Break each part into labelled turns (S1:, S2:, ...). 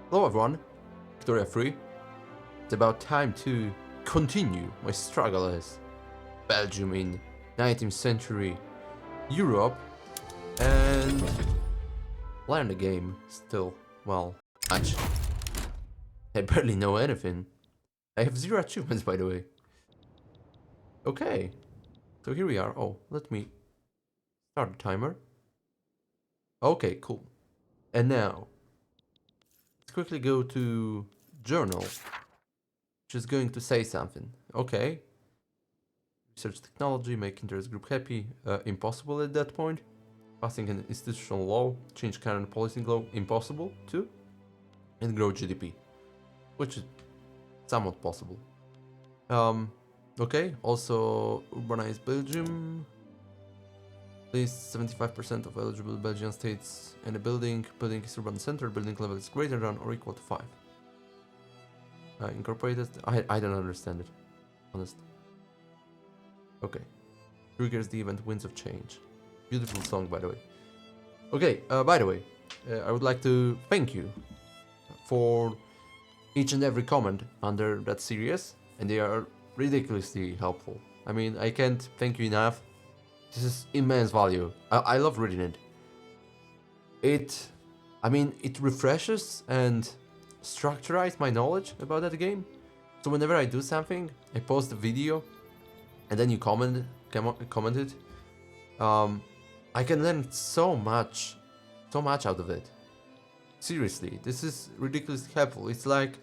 S1: Hello everyone, Victoria 3. It's about time to continue my struggle as Belgium in 19th century Europe and learn the game still. Well, much. I barely know anything. I have 0 achievements, by the way. Okay, so here we are. Oh, let me start the timer. Okay, cool. And now, let's quickly go to journal, which is going to say something. Okay, research technology, make interest group happy, impossible at that point. Passing an institutional law, change current policy law, impossible too. And grow GDP, which is somewhat possible. Okay, also urbanize Belgium. Place 75% of eligible Belgian states in a building. Building is urban center, building level is greater than or equal to 5. Incorporated, I don't understand it, honest. Okay. Triggers the event Winds of Change. Beautiful song, by the way. Okay, by the way, I would like to thank you for each and every comment under that series, and they are ridiculously helpful. I mean, I can't thank you enough. This is immense value. I love reading it. It refreshes and structurizes my knowledge about that game. So whenever I do something, I post a video, and then you comment it. I can learn so much out of it. Seriously, this is ridiculously helpful. It's like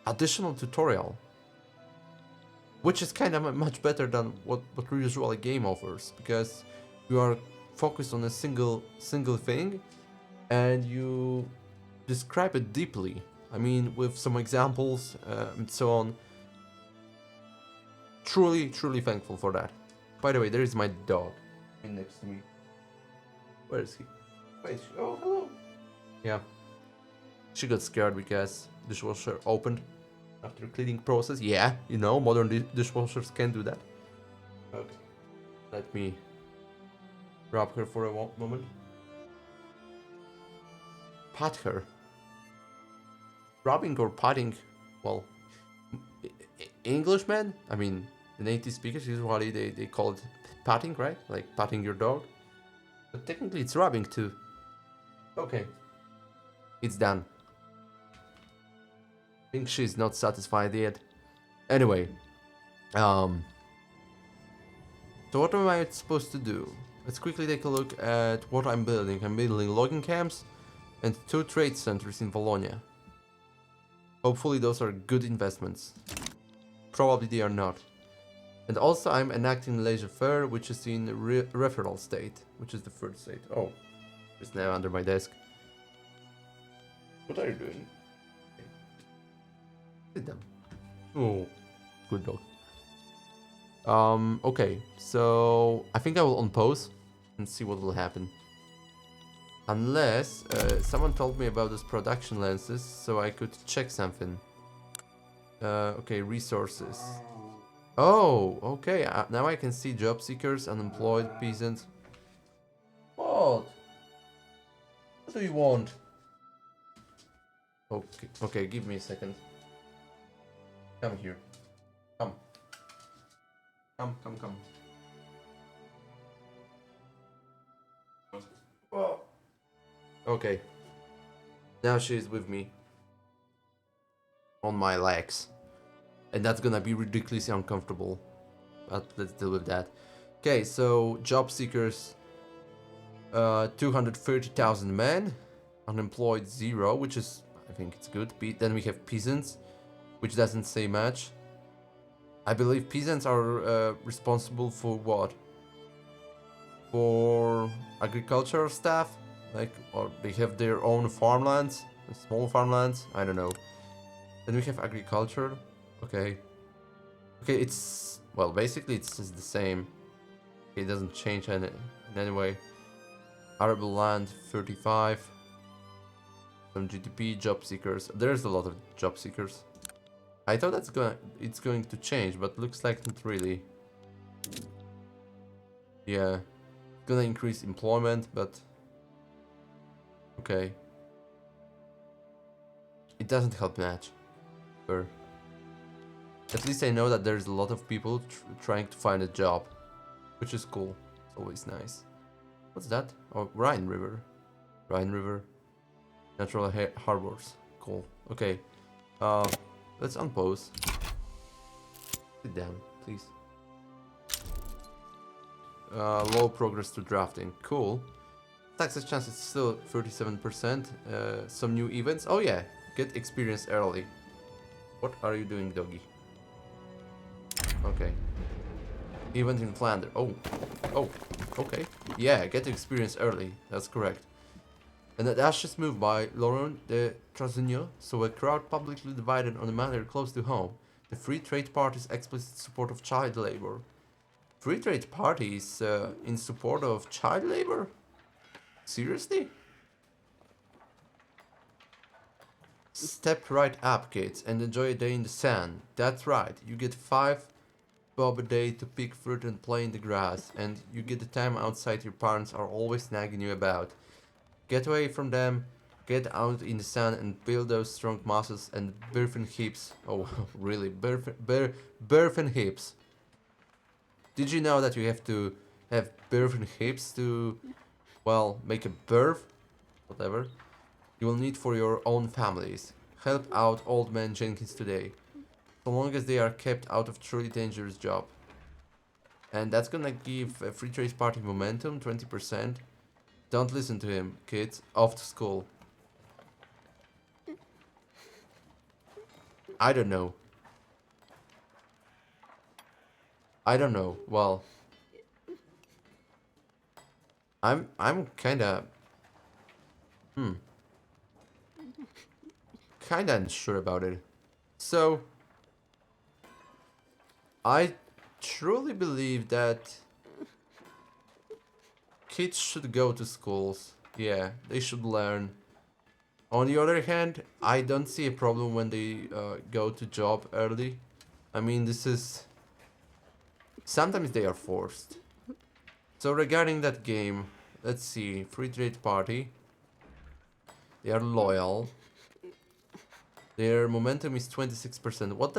S1: additional tutorial, which is kind of much better than what usually a game offers, because you are focused on a single thing and you describe it deeply. I mean, with some examples and so on. Truly thankful for that. By the way, there is my dog next to me. Where is he? Wait, oh, hello. Yeah. She got scared because dishwasher opened after cleaning process. Yeah, you know, modern dishwashers can do that. Okay. Let me rub her for a moment. Pat her. Rubbing or patting, well, Englishmen, I mean, the native speakers usually they call it patting, right? Like patting your dog. But technically it's rubbing too. Okay. It's done. I think she's not satisfied yet. Anyway. So what am I supposed to do? Let's quickly take a look at what I'm building. I'm building logging camps and 2 trade centers in Wallonia. Hopefully those are good investments. Probably they are not. And also I'm enacting laissez-faire, which is in referral state, which is the 3rd state. Oh, it's now under my desk. What are you doing? Sit down. Oh, good dog. Okay, so I think I will unpause and see what will happen. Unless someone told me about those production lenses, so I could check something. Okay, resources. Oh, okay. Now I can see job seekers, unemployed, peasants. What? What do you want? Okay, give me a second. Come here. Come. Oh. Okay. Now she's with me. On my legs. And that's gonna be ridiculously uncomfortable. But let's deal with that. Okay, so job seekers, 230,000 men, unemployed 0, which is, I think it's good. Then we have peasants, which doesn't say much. I believe peasants are responsible for what? For agricultural stuff, like, or they have their own farmlands, small farmlands. I don't know. Then we have agriculture. Okay, it's, well, basically it's just the same. It doesn't change in any way. Arable land, 35. Some GDP, job seekers. There's a lot of job seekers. I thought it's going to change, but looks like not really. Yeah, gonna increase employment, but Okay. It doesn't help much. Sure. At least I know that there's a lot of people trying to find a job, which is cool. It's always nice. What's that? Oh, Rhine River. Rhine River. Natural harbors. Cool. Okay. Let's unpause. Sit down, please. Low progress to drafting. Cool. Success chance is still 37%. Some new events. Oh yeah, get experience early. What are you doing, doggy? Okay. Event in Flanders. Oh, okay. Yeah, get experience early. That's correct. An audacious move by Laurent de Trazegnieux, so a crowd publicly divided on a matter close to home. The Free Trade Party's explicit support of child labor. Free Trade Party is in support of child labor? Seriously? Step right up, kids, and enjoy a day in the sun. That's right, you get 5 bob a day to pick fruit and play in the grass, and you get the time outside your parents are always nagging you about. Get away from them, get out in the sun and build those strong muscles and birth and hips. Oh, really, birth and hips. Did you know that you have to have birth and hips to, well, make a birth? Whatever. You will need for your own families. Help out old man Jenkins today, so long as they are kept out of truly dangerous job. And that's gonna give a Free Trade Party momentum, 20%. Don't listen to him, kids. Off to school. I don't know. I don't know. Well, I'm kinda kinda unsure about it. So I truly believe that kids should go to schools. Yeah, they should learn. On the other hand, I don't see a problem when they go to job early. I mean, this is... Sometimes they are forced. So regarding that game, let's see. Free Trade Party. They are loyal. Their momentum is 26%. What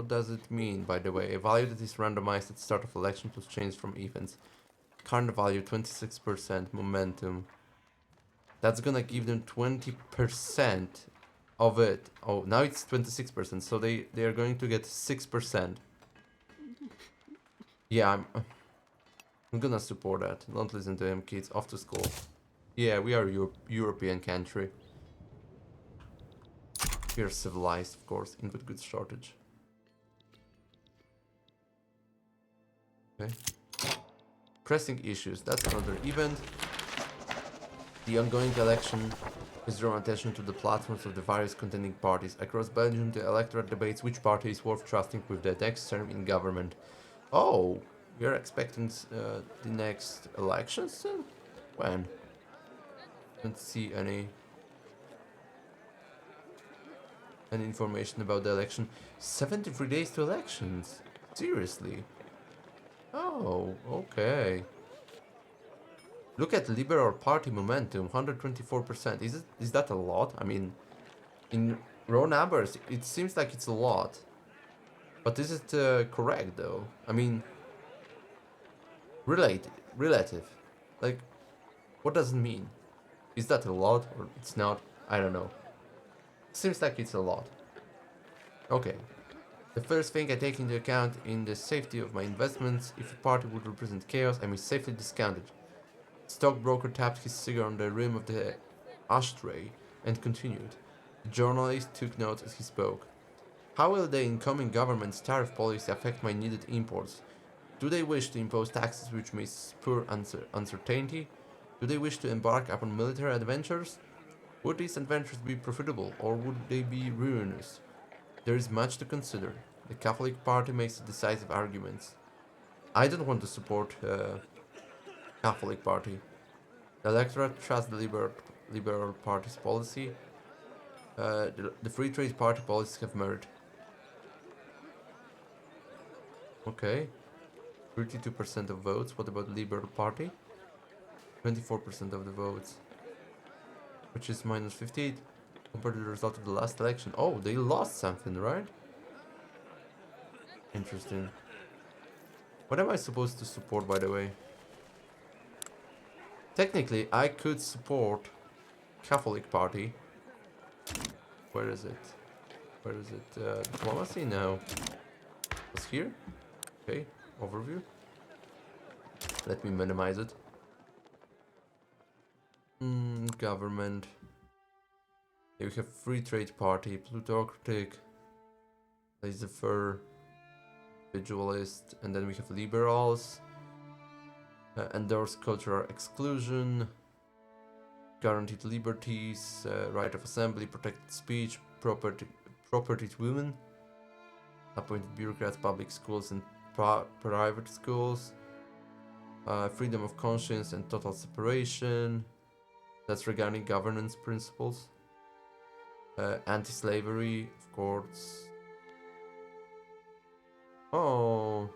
S1: does it mean, by the way? A value that is randomized at the start of election plus change from events. Current value 26% momentum. That's gonna give them 20% of it. Oh, now it's 26%, so they are going to get 6%. Yeah, I'm gonna support that. Don't listen to him, kids. Off to school. Yeah, we are European country. We are civilized, of course, in good shortage. Okay. Pressing issues. That's another event. The ongoing election has drawn attention to the platforms of the various contending parties. Across Belgium, the electorate debates which party is worth trusting with the next term in government. Oh, we are expecting the next elections soon? When? Don't see any information about the election. 73 days to elections. Seriously? Oh, okay. Look at Liberal Party momentum, 124%. Is that a lot? I mean, in raw numbers, it seems like it's a lot. But is it correct though? I mean, relative. Like, what does it mean? Is that a lot or it's not? I don't know. Seems like it's a lot. Okay. The first thing I take into account in the safety of my investments, if a party would represent chaos, I may safely discount it. Stockbroker tapped his cigar on the rim of the ashtray and continued. The journalist took notes as he spoke. How will the incoming government's tariff policy affect my needed imports? Do they wish to impose taxes which may spur uncertainty? Do they wish to embark upon military adventures? Would these adventures be profitable or would they be ruinous? There is much to consider. The Catholic Party makes decisive arguments. I don't want to support Catholic Party. The electorate trusts the Liberal Party's policy. The Free Trade Party policies have merit. Okay. 32% of votes. What about Liberal Party? 24% of the votes. which is minus 58 compared to the result of the last election. Oh, they lost something, right? Interesting. What am I supposed to support, by the way? Technically, I could support Catholic Party. Where is it? Where is it? Diplomacy? No. It's here? Okay, overview. Let me minimize it. Government. Here we have Free Trade Party, Plutocratic, Laissez-faire, Individualist, and then we have Liberals, endorse cultural exclusion, guaranteed liberties, right of assembly, protected speech, property to women, appointed bureaucrats, public schools and private schools, freedom of conscience and total separation. That's regarding governance principles. Anti-slavery, of course. Oh.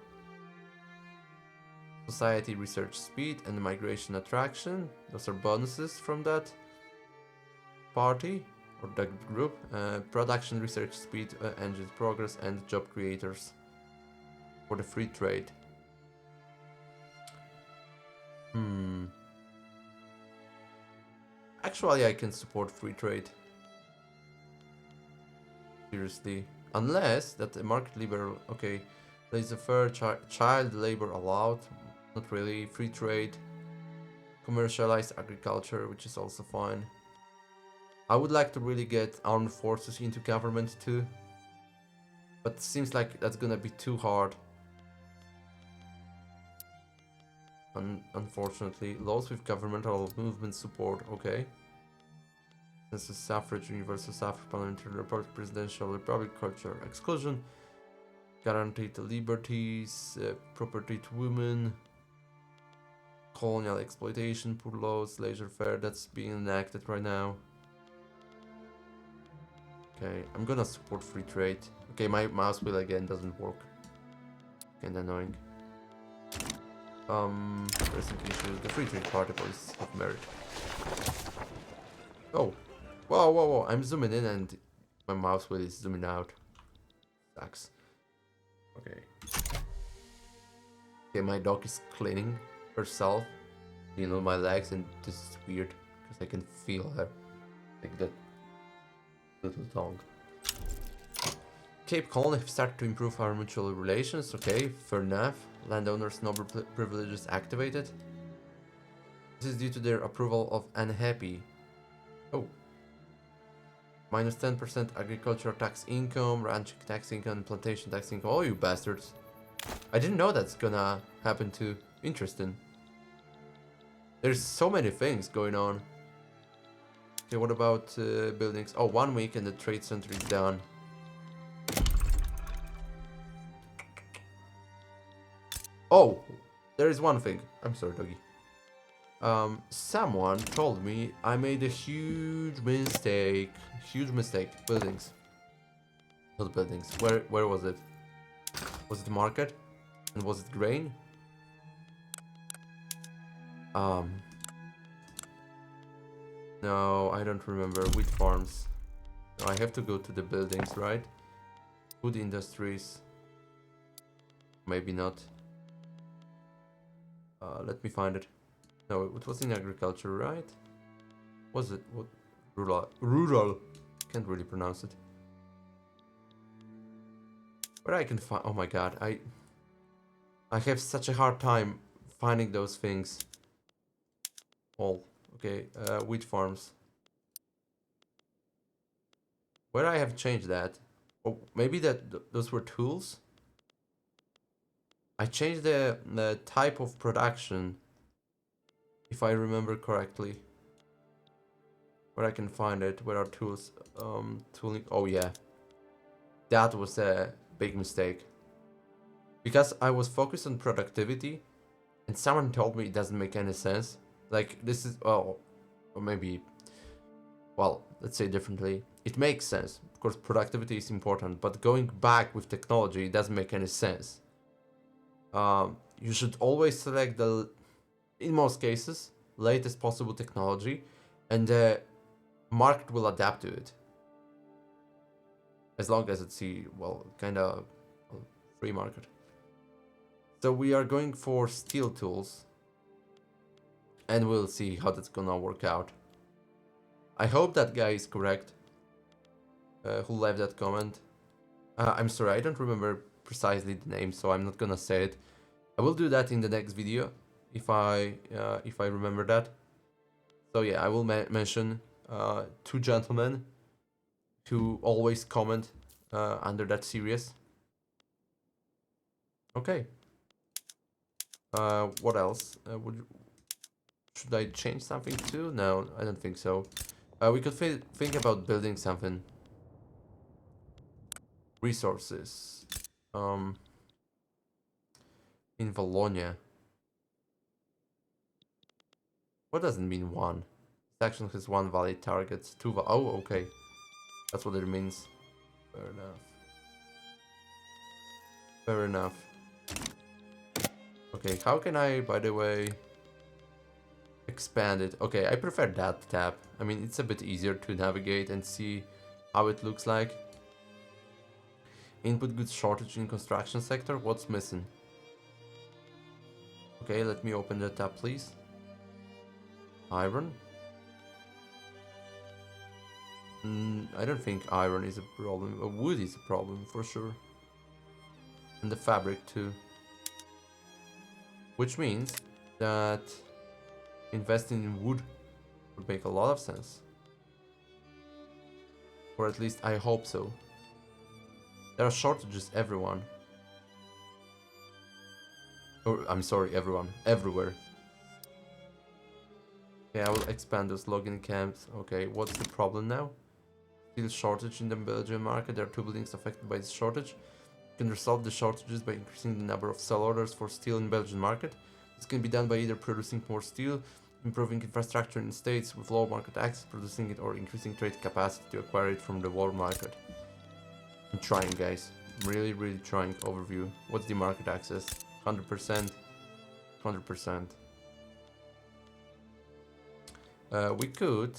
S1: Society research speed and migration attraction. Those are bonuses from that party or that group. Production research speed, engine progress, and job creators for the free trade. Actually, I can support free trade. Seriously. Unless that the market liberal... Okay. Laissez-faire, child labor allowed. Not really. Free trade. Commercialized agriculture, which is also fine. I would like to really get armed forces into government too. But it seems like that's gonna be too hard. Unfortunately. Laws with governmental movement support. Okay. Census, suffrage, universal suffrage, parliamentary republic, presidential republic, culture exclusion, guaranteed liberties, property to women, colonial exploitation, poor laws, laissez-faire, that's being enacted right now. Okay, I'm gonna support free trade. Okay, my mouse wheel again doesn't work. Kinda annoying. Pressing issues, the free trade party policies of merit. Oh. Whoa, whoa, whoa, I'm zooming in and my mouse wheel is zooming out. Sucks. Okay. Okay, my dog is cleaning herself. You know, my legs, and this is weird because I can feel her. Like that little tongue. Cape Colony have started to improve our mutual relations. Okay, fair enough. Landowners' noble privileges activated. This is due to their approval of unhappy. Oh. Minus 10% agricultural tax income, ranch tax income, and plantation tax income. Oh, you bastards. I didn't know that's gonna happen too. Interesting. There's so many things going on. Okay, what about buildings? Oh, 1 week and the trade center is done. Oh, there is one thing. I'm sorry, doggy. Someone told me I made a huge mistake. Huge mistake. Buildings. Not buildings. Where was it? Was it the market? And was it grain? No, I don't remember. Wheat farms. No, I have to go to the buildings, right? Food industries. Maybe not. Let me find it. No, it was in agriculture, right? Was it? What? Rural. Can't really pronounce it. Where I can find... Oh my god, I have such a hard time finding those things. All. Okay, wheat farms. Where I have changed that? Oh, maybe those were tools? I changed the type of production, if I remember correctly. Where I can find it, where are tools? Tooling, oh yeah. That was a big mistake. Because I was focused on productivity, and someone told me it doesn't make any sense. Like, this is, well, or maybe, well, let's say differently. It makes sense. Of course, productivity is important, but going back with technology, it doesn't make any sense. You should always select the, in most cases, latest possible technology, and the Market will adapt to it. As long as it's kinda free market. So we are going for steel tools. And we'll see how that's gonna work out. I hope that guy is correct. Who left that comment. I'm sorry, I don't remember precisely the name, so I'm not gonna say it. I will do that in the next video if I remember that. So yeah, I will mention two gentlemen who always comment under that series. Okay. What else? Should I change something too? No, I don't think so. We could think about building something. Resources. In Valonia. What does it mean one? Section has one valid target. Oh, okay. That's what it means. Fair enough. Fair enough. Okay, how can I, by the way, expand it? Okay, I prefer that tab. I mean, it's a bit easier to navigate and see how it looks like. Input goods shortage in construction sector. What's missing? Okay, let me open the tab, please. Iron. I don't think iron is a problem. Wood is a problem for sure. And the fabric too. Which means that investing in wood would make a lot of sense. Or at least I hope so. There are shortages everyone. Or I'm sorry, everyone. Everywhere. Okay, I will expand those login camps. Okay, what's the problem now? Steel shortage in the Belgium market. There are two buildings affected by this shortage. You can resolve the shortages by increasing the number of sell orders for steel in Belgian market. This can be done by either producing more steel, improving infrastructure in states with low market access, producing it, or increasing trade capacity to acquire it from the world market. I'm trying, guys. I'm really trying. Overview. What's the market access? 100%. 100%. We could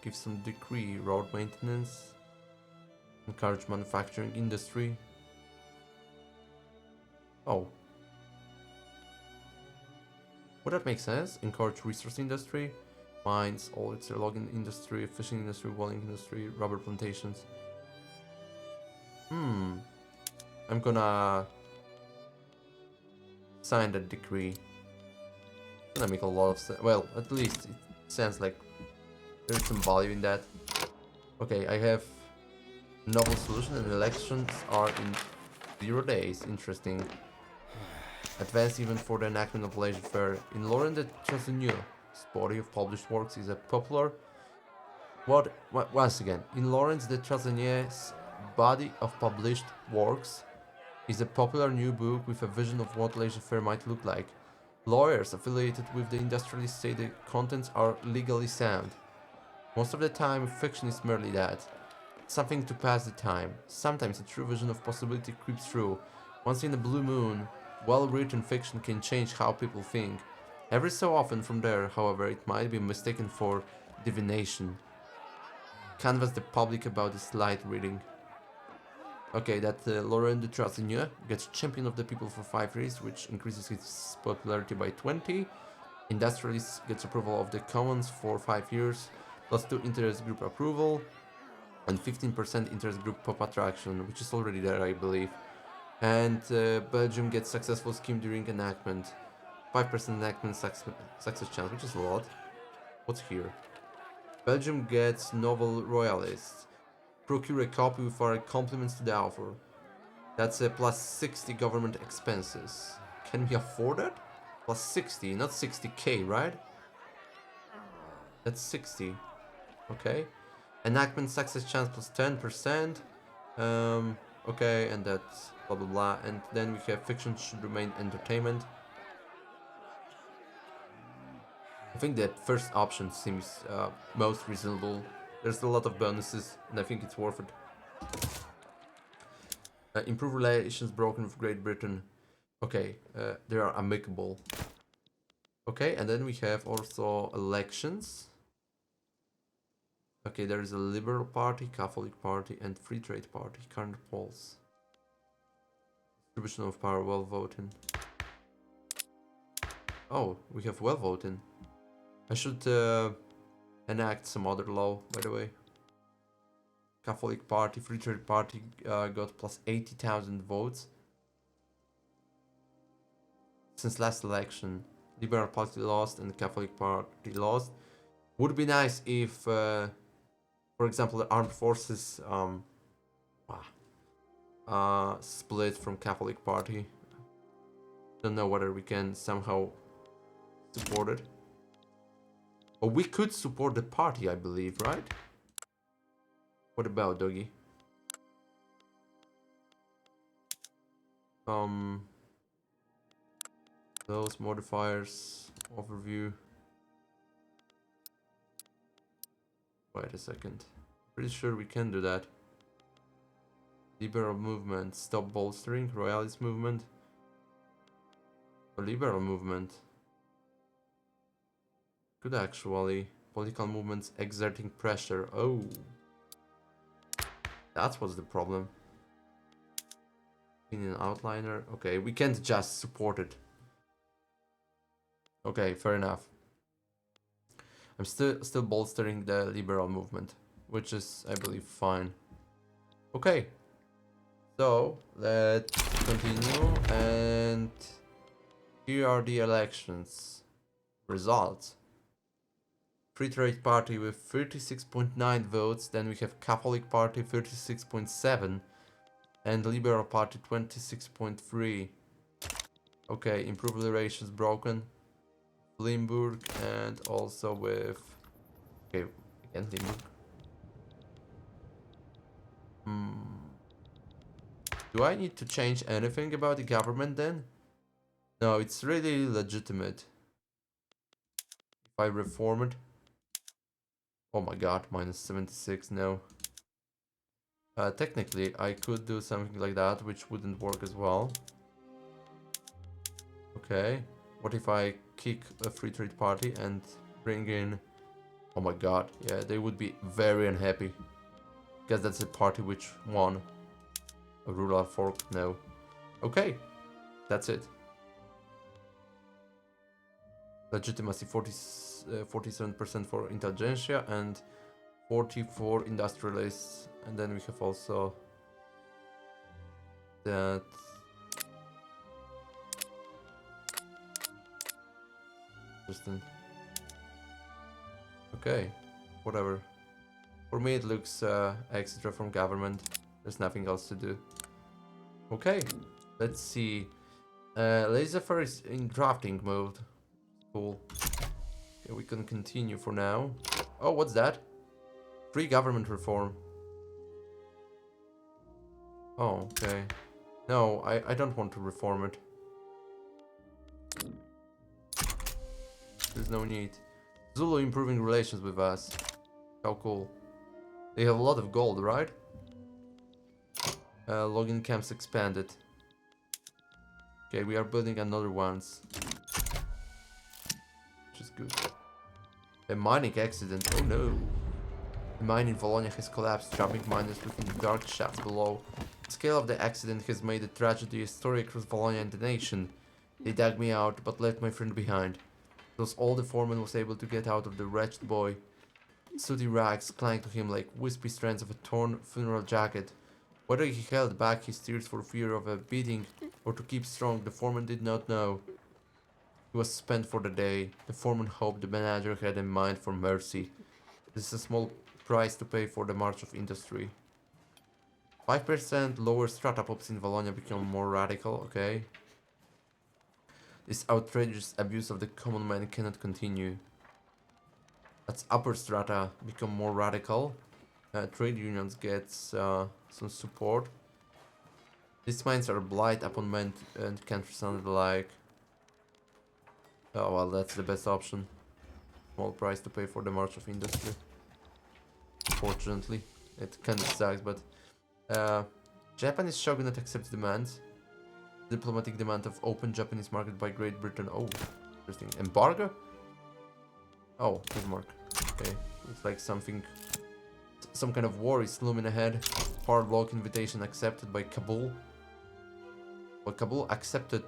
S1: give some decree road maintenance, encourage manufacturing industry. Oh, would that make sense? Encourage resource industry, mines, all its logging industry, fishing industry, walling industry, rubber plantations. I'm gonna sign that decree. It's gonna make a lot of sense. Well, at least it sounds like there's some value in that. Okay, I have novel solution and elections are in 0 days. Interesting. Advanced even for the enactment of laissez-faire. In Laurent de Chassagneux's body of published works is a popular... Once again, in Laurent de Chassagneux's body of published works is a popular new book with a vision of what laissez-faire might look like. Lawyers affiliated with the industrialists say the contents are legally sound. Most of the time, fiction is merely that. Something to pass the time. Sometimes a true vision of possibility creeps through. Once in a blue moon, well-written fiction can change how people think. Every so often from there, however, it might be mistaken for divination. Canvass the public about this light reading. Okay, that Laurent de Trassigny gets Champion of the People for 5 years, which increases his popularity by 20. Industrialist gets approval of the Commons for 5 years, plus 2 interest group approval, and 15% interest group pop attraction, which is already there, I believe. And Belgium gets successful scheme during enactment. 5% enactment success chance, which is a lot. What's here? Belgium gets novel royalists. Procure a copy with our compliments to the author. That's a plus 60 government expenses. Can we afford it? Plus 60, not 60k, right? That's 60. Okay. Enactment success chance plus 10%. Okay, and that's blah blah blah. And then we have fiction should remain entertainment. I think that first option seems most reasonable. There's a lot of bonuses, and I think it's worth it. Improve relations broken with Great Britain. Okay, they are amicable. Okay, and then we have also elections. Okay, there is a Liberal Party, Catholic Party, and Free Trade Party. Current polls. Distribution of power, well voting. Oh, we have well voting. I should enact some other law, by the way. Catholic Party, Free Trade Party got plus 80,000 votes. Since last election, Liberal Party lost and the Catholic Party lost. Would be nice if, for example, the armed forces split from Catholic Party. Don't know whether we can somehow support it. Or we could support the party, I believe, right? What about Doggy? Those modifiers overview. Wait a second. Pretty sure we can do that. Liberal movement, stop bolstering. Royalist movement. Or liberal movement. Could actually. Political movements exerting pressure. Oh. That was the problem. Opinion outliner. Okay, we can't just support it. Okay, fair enough. I'm still bolstering the liberal movement, which is, I believe, fine. Okay. So, let's continue, and here are the elections results. Free Trade Party with 36.9 votes, then we have Catholic Party 36.7, and Liberal Party 26.3. Okay, improve relations broken. Limburg, and also with... Okay, again Limburg. Do I need to change anything about the government then? No, it's really legitimate. If I reform it... Oh my god, minus 76, no. Technically, I could do something like that, which wouldn't work as well. Okay. What if I kick a Free Trade Party and bring in... Oh my god, yeah, they would be very unhappy. Because that's a party which won. A rural fork, no. Okay, that's it. Legitimacy 47% for intelligentsia and 44 industrialists. And then we have also that... Interesting. Okay, whatever. For me it looks extra from government. There's nothing else to do. Okay, let's see. Laser is in drafting mode. Cool. Okay, we can continue for now. Oh, what's that? Free government reform. Oh, okay. No, I don't want to reform it. There's no need. Zulu improving relations with us. How cool. They have a lot of gold, right? Login camps expanded. Okay, we are building another ones. Which is good. A mining accident. Oh no. The mine in Volognia has collapsed, trapping miners within the dark shafts below. The scale of the accident has made the tragedy a story across Volognia and the nation. They dug me out, but left my friend behind. It was all the foreman was able to get out of the wretched boy. Sooty rags clung to him like wispy strands of a torn funeral jacket. Whether he held back his tears for fear of a beating or to keep strong, the foreman did not know. He was spent for the day. The foreman hoped the manager had in mind for mercy. This is a small price to pay for the march of industry. 5% lower strata pops in Wallonia become more radical, okay. This outrageous abuse of the common man cannot continue. As upper strata become more radical, trade unions get some support. These mines are a blight upon men and countryside alike. Oh well, that's the best option. Small price to pay for the march of industry. Fortunately, it kinda sucks, but Japanese shogunate accepts demands. Diplomatic demand of open Japanese market by Great Britain. Oh, interesting. Embargo? Oh, Bismarck. Okay, looks like something some kind of war is looming ahead. Hard block invitation accepted by Kabul. Well, Kabul accepted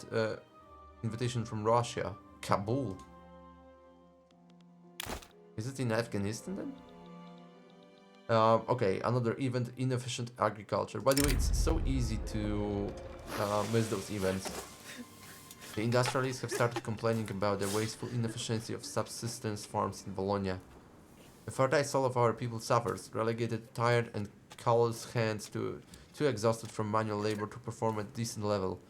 S1: invitation from Russia. Kabul. Is it in Afghanistan then? Okay, another event, inefficient agriculture. By the way, it's so easy to miss those events. The industrialists have started complaining about the wasteful inefficiency of subsistence farms in Bologna. The fertile soul of our people suffers, relegated tired and callous hands too exhausted from manual labor to perform at decent level,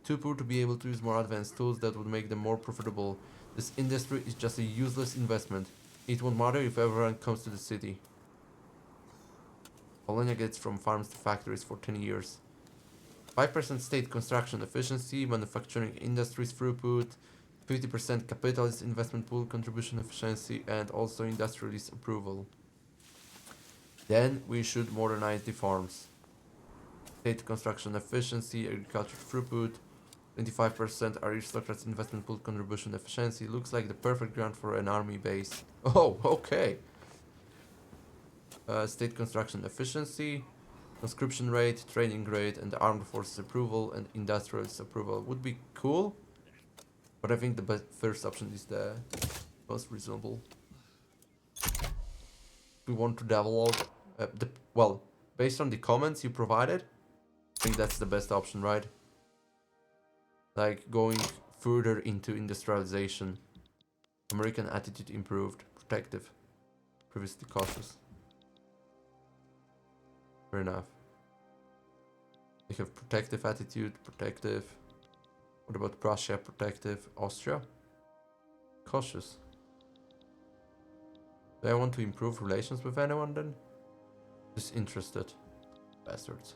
S1: too poor to be able to use more advanced tools that would make them more profitable. This industry is just a useless investment. It won't matter if everyone comes to the city. Bologna gets from farms to factories for 10 years. 5% state construction efficiency, manufacturing industries throughput, 50% capitalist investment pool contribution efficiency, and also industrialist approval. Then we should modernize the farms. State construction efficiency, agriculture throughput, 25% aristocrats investment pool contribution efficiency. Looks like the perfect ground for an army base. Oh, okay. State construction efficiency, conscription rate, training rate, and armed forces approval and industrialist approval would be cool. But I think the first option is the most reasonable. We want to develop well, based on the comments you provided, I think that's the best option, right? Like going further into industrialization. American attitude improved, protective, previously cautious. Fair enough. They have protective attitude, protective. What about Prussia? Protective. Austria? Cautious. Do I want to improve relations with anyone then? Just interested. Bastards.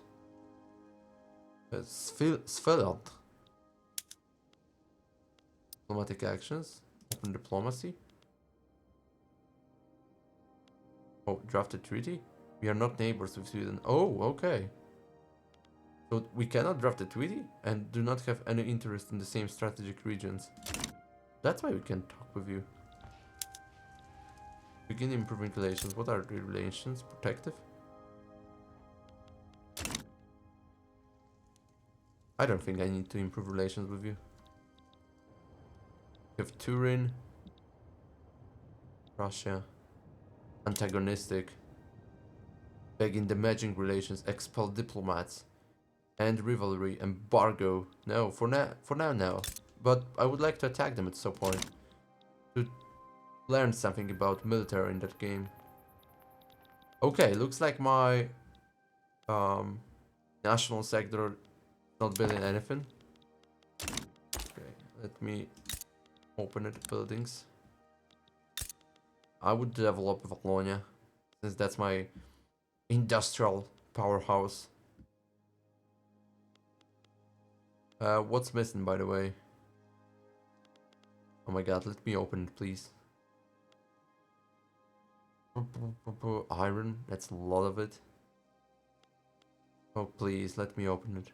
S1: Sveland. Diplomatic actions. Open diplomacy. Oh, drafted treaty? We are not neighbors with Sweden. Oh, okay. So we cannot draft a treaty and do not have any interest in the same strategic regions. That's why we can talk with you. Begin improving relations. What are the relations? Protective? I don't think I need to improve relations with you. We have Turin. Russia. Antagonistic. Begin damaging relations. Expel diplomats. End rivalry. Embargo. No, for now, no. But I would like to attack them at some point. To learn something about military in that game. Okay, looks like my national sector not building anything. Okay, let me open it. Buildings. I would develop Wallonia, since that's my industrial powerhouse. What's missing, by the way? Oh my god, let me open it, please. Iron, that's a lot of it. Oh, please, let me open it.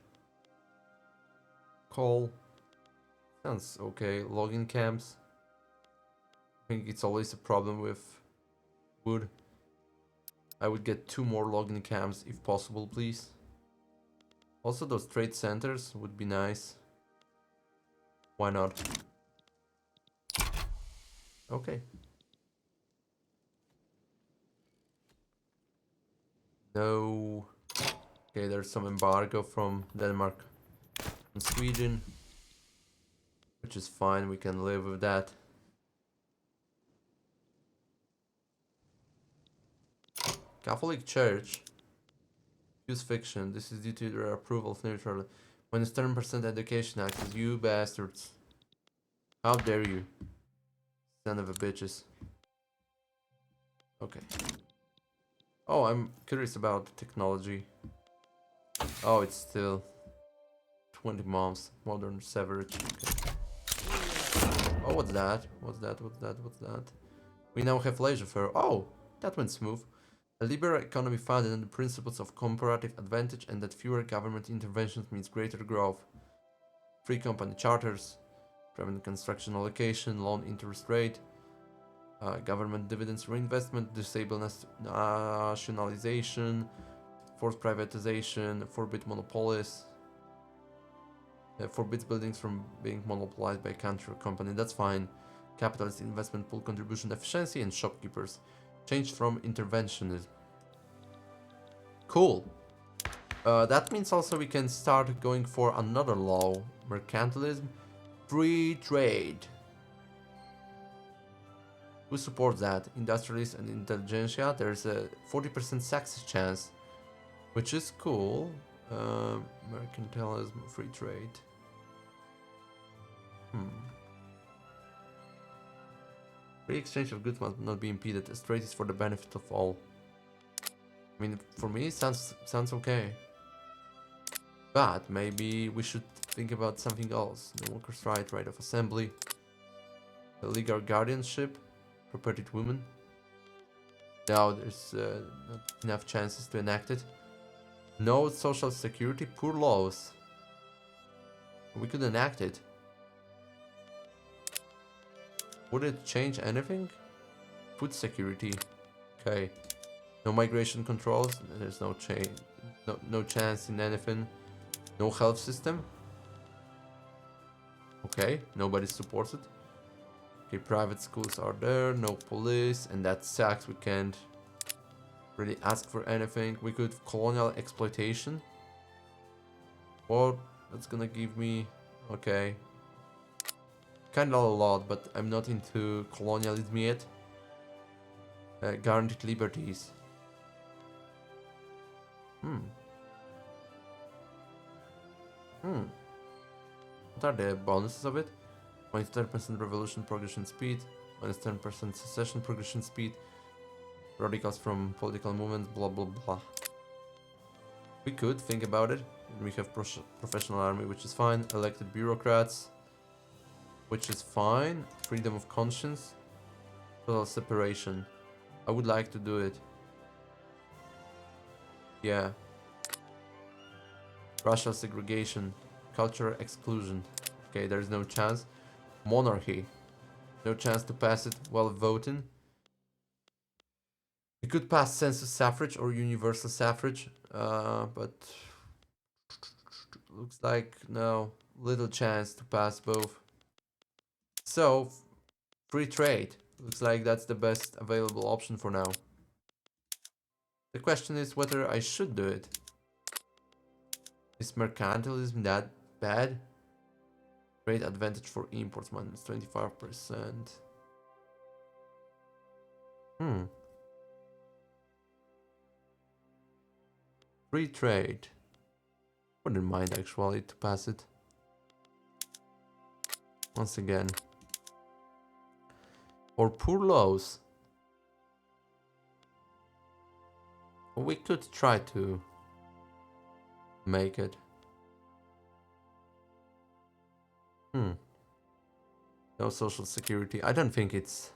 S1: Coal. Sounds okay. Logging camps. I think it's always a problem with wood. I would get 2 more logging camps if possible, please. Also, those trade centers would be nice. Why not? Okay. No. Okay, there's some embargo from Denmark and Sweden, which is fine. We can live with that. Catholic Church. Use fiction. This is due to their approval of neutral. Minus 10% education access. You bastards. How dare you? Son of a bitches. Okay. Oh, I'm curious about technology. Oh, it's still 20 months. Modern Severage. Okay. Oh, what's that? What's that? What's that? What's that? We now have laissez-faire. Oh, that went smooth. A liberal economy founded on the principles of comparative advantage and that fewer government interventions means greater growth. Free company charters, private construction allocation, loan interest rate, Government dividends reinvestment, disable nationalization, force privatization, forbid monopolies, forbids buildings from being monopolized by a country or company. That's fine. Capitalist investment pool contribution efficiency and shopkeepers. Change from interventionism. Cool. That means also we can start going for another law. Mercantilism. Free trade. Who supports that? Industrialists and intelligentsia. There's a 40% success chance, which is cool. Mercantilism, free trade. Free exchange of goods must not be impeded, as trade is for the benefit of all. I mean, for me, it sounds okay. But maybe we should think about something else. The workers' right of assembly, the legal guardianship, property to women. Now there's not enough chances to enact it. No social security, poor laws. We could enact it. Would it change anything? Food security. Okay. No migration controls. There's no change. No chance in anything. No health system. Okay. Nobody supports it. Okay. Private schools are there. No police. And that sucks. We can't really ask for anything. We could colonial exploitation. Or that's gonna give me. Okay. Kinda a lot, but I'm not into colonialism yet. Guaranteed liberties. What are the bonuses of it? Minus 10% revolution progression speed, minus 10% secession progression speed, radicals from political movements, blah blah blah. We could think about it. We have professional army, which is fine. Elected bureaucrats, which is fine. Freedom of conscience. Total separation. I would like to do it. Yeah. Racial segregation. Cultural exclusion. Okay, there's no chance. Monarchy. No chance to pass it while voting. We could pass census suffrage or universal suffrage, but looks like no, little chance to pass both. So, free trade. Looks like that's the best available option for now. The question is whether I should do it. Is mercantilism that bad? Trade advantage for imports minus 25%. Free trade. Wouldn't mind actually to pass it. Once again. Or poor laws. We could try to make it. No social security. I don't think it's...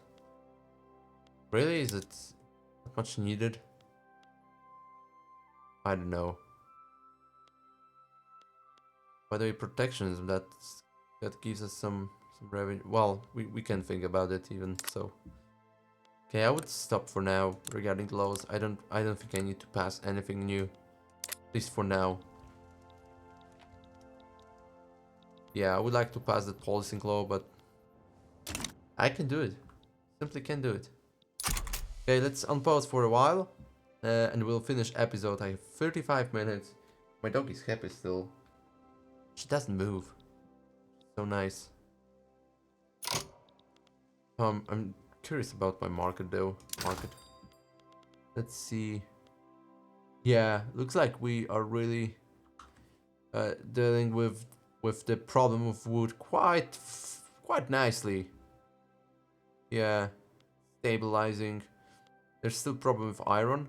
S1: Really? Is it much needed? I don't know. By the way, protectionism, that gives us some revenue. Well, we can think about it even, so. Okay, I would stop for now regarding the laws. I don't think I need to pass anything new. At least for now. Yeah, I would like to pass that policing law, but I can do it. Simply can do it. Okay, let's unpause for a while. And we'll finish episode. I have 35 minutes. My dog is happy still. She doesn't move. So nice. I'm curious about my market though. Let's see. Yeah, looks like we are really dealing with the problem of wood quite nicely. Yeah, stabilizing. There's still problem with iron.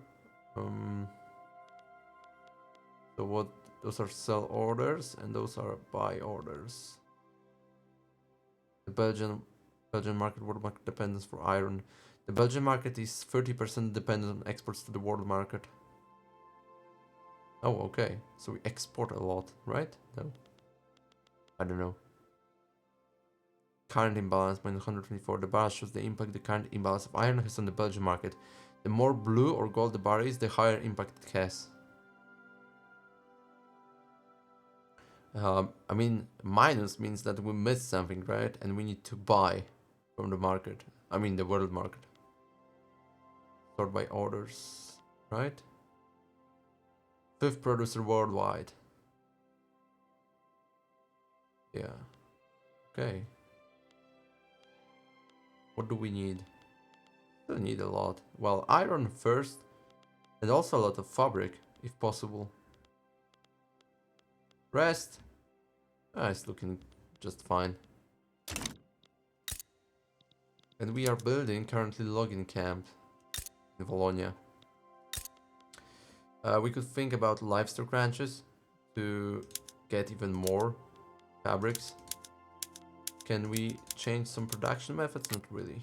S1: So what? Those are sell orders and those are buy orders. The Belgian market, world market dependence for iron. The Belgian market is 30% dependent on exports to the world market. Oh, okay. So we export a lot, right? No. I don't know. Current imbalance, minus 124. The bar shows the impact the current imbalance of iron has on the Belgian market. The more blue or gold the bar is, the higher impact it has. I mean, minus means that we missed something, right? And we need to buy from the market. I mean, the world market. Sort by orders, right? Fifth producer worldwide. Yeah. Okay. What do we need? Still need a lot. Well, iron first, and also a lot of fabric, if possible. Rest. It's looking just fine. And we are building currently logging camp in Wallonia. We could think about livestock ranches to get even more fabrics. Can we change some production methods? Not really.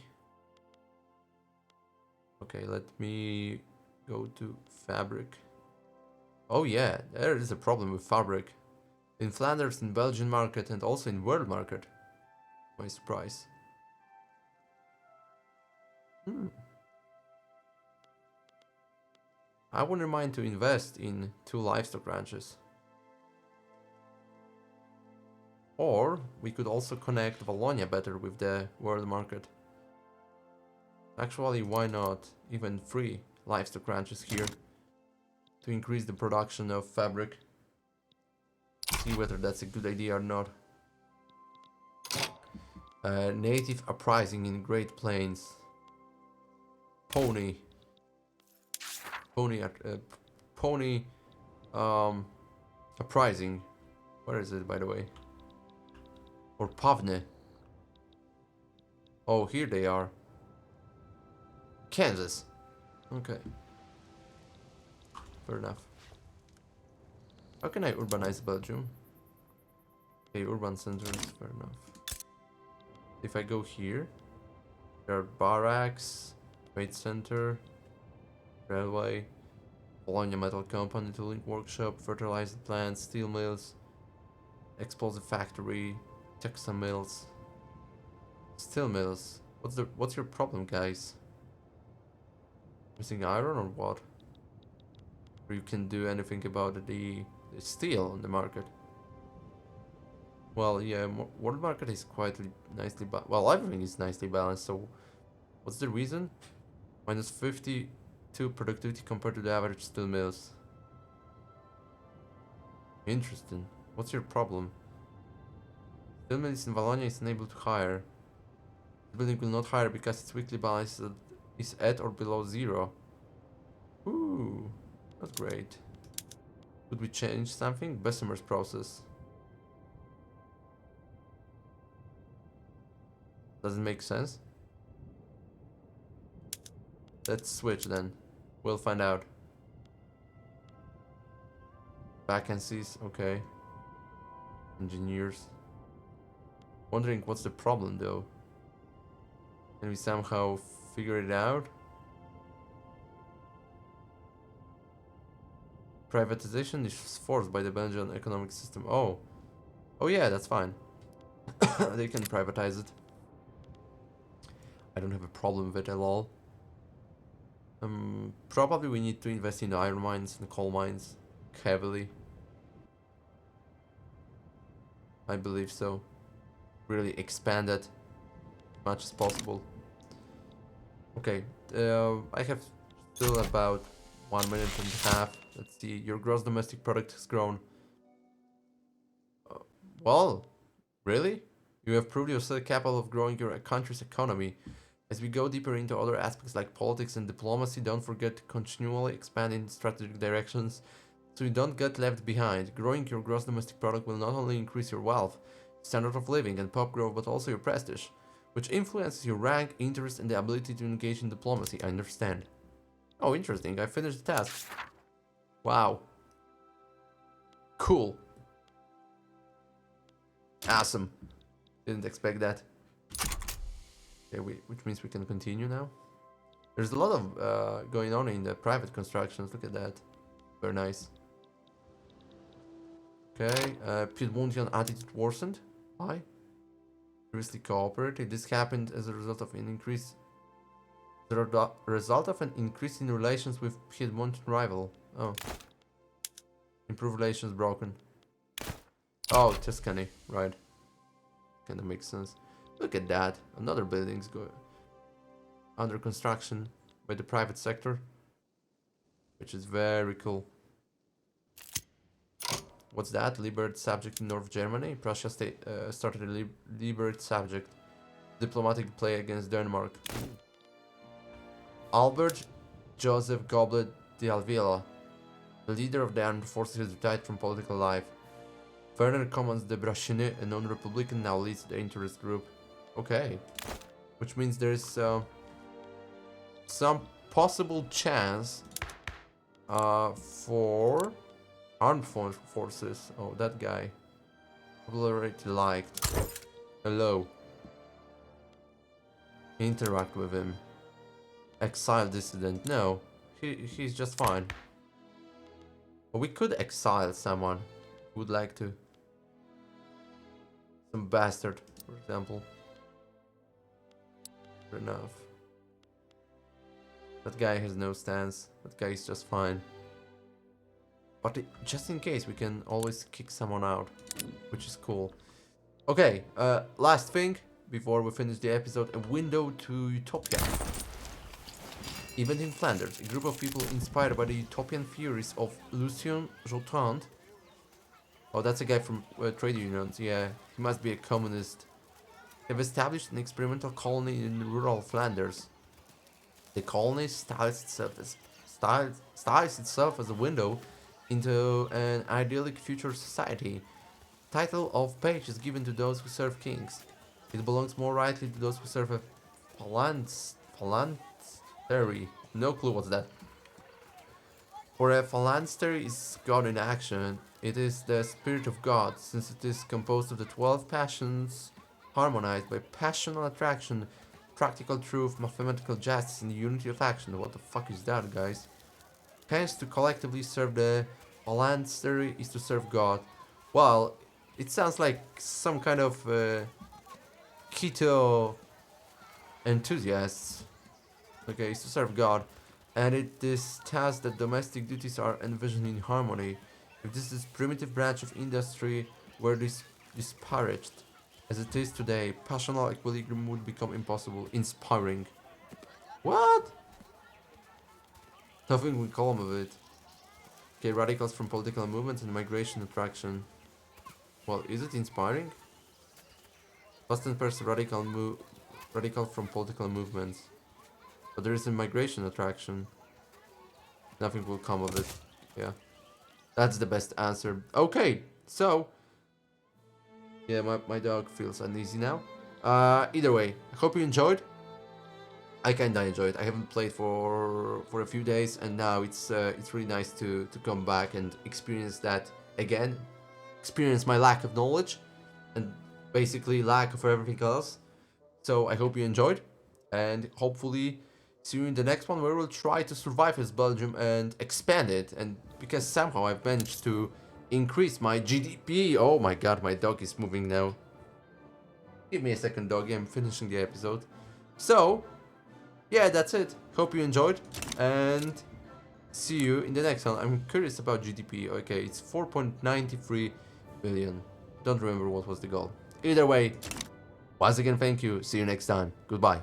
S1: Okay, let me go to fabric. Oh yeah, there is a problem with fabric. In Flanders, in Belgian market, and also in world market. My surprise. I wouldn't mind to invest in 2 livestock ranches. Or we could also connect Wallonia better with the world market. Actually, why not even 3 livestock ranches here to increase the production of fabric? See whether that's a good idea or not. Native uprising in Great Plains. Pony uprising. Where is it, by the way? Or Pavne. Oh, here they are. Kansas. Okay. Fair enough. How can I urbanize Belgium? Okay, urban centers, fair enough. If I go here, there are barracks, trade center, railway, Bologna Metal Company, tooling workshop, fertilizer plant, steel mills, explosive factory, textile mills, steel mills. What's your problem, guys? Missing iron or what? Or you can do anything about the steel on the market? Well, yeah, world market is quite nicely well, everything is nicely balanced. So, what's the reason? Minus 52 productivity compared to the average steel mills. Interesting. What's your problem? Steel mills in Wallonia is unable to hire. The building will not hire because its weekly balance is at or below 0. Ooh, that's great. Could we change something? Bessemer's process. Doesn't make sense. Let's switch then. We'll find out. Vacancies, okay. Engineers. Wondering what's the problem though. Can we somehow figure it out? Privatization is forced by the Belgian economic system. Oh. Oh yeah, that's fine. They can privatize it. I don't have a problem with it at all. Probably we need to invest in iron mines and coal mines heavily. I believe so. Really expand it as much as possible. Okay, I have still about 1 minute and a half. Let's see, your gross domestic product has grown. Well, really? You have proved yourself capable of growing your country's economy. As we go deeper into other aspects like politics and diplomacy, don't forget to continually expand in strategic directions so you don't get left behind. Growing your gross domestic product will not only increase your wealth, standard of living, and pop growth, but also your prestige, which influences your rank, interest, and the ability to engage in diplomacy. I understand. Oh, interesting. I finished the task. Wow. Cool. Awesome. Didn't expect that. Okay, which means we can continue now. There's a lot of going on in the private constructions. Look at that. Very nice. Okay, Piedmontian attitude worsened. Why? previously cooperated. This happened as a result of an increase. Result of an increase in relations with Piedmont rival. Oh. Improve relations broken. Oh, Tuscany, right. Kinda makes sense. Look at that. Another building's under construction by the private sector. Which is very cool. What's that? Liberate subject in North Germany? Prussia started a liberate subject. Diplomatic play against Denmark. Albert Joseph Goblet de Alvila, the leader of the armed forces, has retired from political life. Werner commands the Brachine, a non-republican, now leads the interest group. Okay. Which means there's some possible chance for armed forces. Oh, that guy. Already liked. Hello. Interact with him. Exile dissident. No, he's just fine. But we could exile someone who would like to. Some bastard, for example. Fair enough. That guy has no stance. That guy is just fine. But just in case, we can always kick someone out, which is cool. Okay, last thing before we finish the episode: a window to utopia. Event in Flanders. A group of people inspired by the utopian theories of Lucien Jotrand. Oh, that's a guy from trade unions. Yeah, he must be a communist. Have established an experimental colony in rural Flanders. The colony styles itself as a window into an idyllic future society. Title of page is given to those who serve kings. It belongs more rightly to those who serve a phalanstery. No clue what's that. For a phalanstery is God in action. It is the spirit of God, since it is composed of the 12 passions, harmonized by passional attraction, practical truth, mathematical justice, and the unity of action. What the fuck is that, guys? Hence, to collectively serve the phalanstery is to serve God. Well, it sounds like some kind of keto enthusiasts. Okay, it's to serve God. And it is task that domestic duties are envisioned in harmony. If this primitive branch of industry were disparaged, as it is today, passional equilibrium would become impossible. Inspiring. What? Nothing will come of it. Okay, radicals from political movements and migration attraction. Well, is it inspiring? Fast and first radical from political movements. But there is a migration attraction. Nothing will come of it. Yeah. That's the best answer. Okay, so yeah, my dog feels uneasy now. Either way, I hope you enjoyed. I kinda enjoyed. I haven't played for a few days, and now it's really nice to come back and experience that again. Experience my lack of knowledge and basically lack of everything else. So I hope you enjoyed, and hopefully see you in the next one, where we'll try to survive as Belgium and expand it. And because somehow I've managed to increase my GDP. Oh my god, my dog is moving now. Give me a second, doggy. I'm finishing the episode. So yeah, that's it. Hope you enjoyed, and see you in the next one. I'm curious about GDP. Okay, it's 4.93 billion. Don't remember what was the goal. Either way, once again, thank you. See you next time. Goodbye.